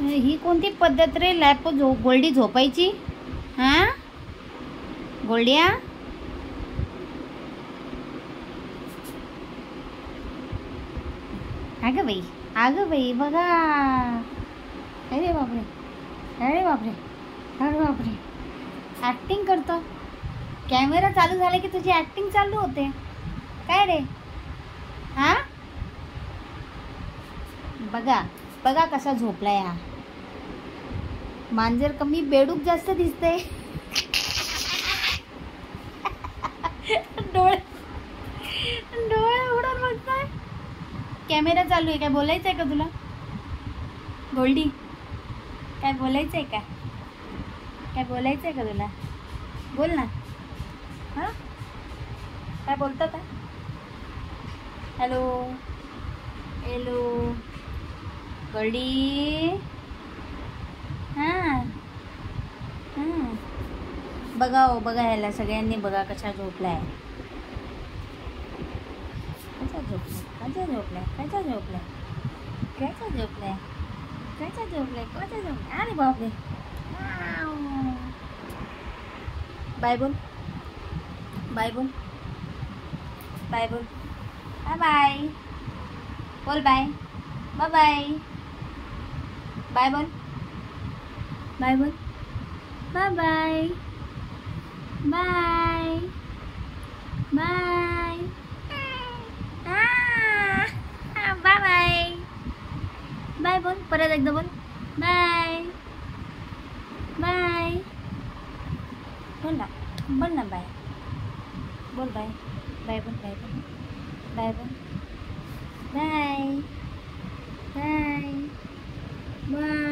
ही कोणती पद्धत रे लॅप गोल्डी झोपायची? हां गोल्डिया, अगं बाई बघा. अरे बापरे, अरे बापरे, अरे बापरे, ॲक्टिंग करतो. कॅमेरा चालू झाला की तुझी ॲक्टिंग चालू होते काय रे? हां बघा बघा कसा झोपलाय हा मांजर. कमी बेडूक जास्त दिसते. डोळे डोळे उडून बघताय. कॅमेरा चालू आहे. काय बोलायचं आहे का तुला गोल्डी? काय बोलायचं आहे का? काय बोलायचं आहे का तुला? बोल ना. हां काय बोलतं का? Hello hello Goldie. हां हां बघा हो बघा, ह्याला सगळ्यांनी बघा कशा झोपलाय. कशा झोपलाय, कशा झोपलाय, कशा झोपलाय, कशा झोपलाय, कशा झोपलाय, कशा झोपलाय. अरे बापरे. बाय बोल, बाय बोल, बाय बोल, बाय बाय बोल, बाय बाय बाय, बाय बोल, बाय बोल, bye bye, bye bye, bye bye, bye बोल, परत एकदा बोल, बाय बाय बोल ना, बोल ना बाय बोल, बाय बाय बोल, बाय बोल, बाय बोल, बाय बाय बाय.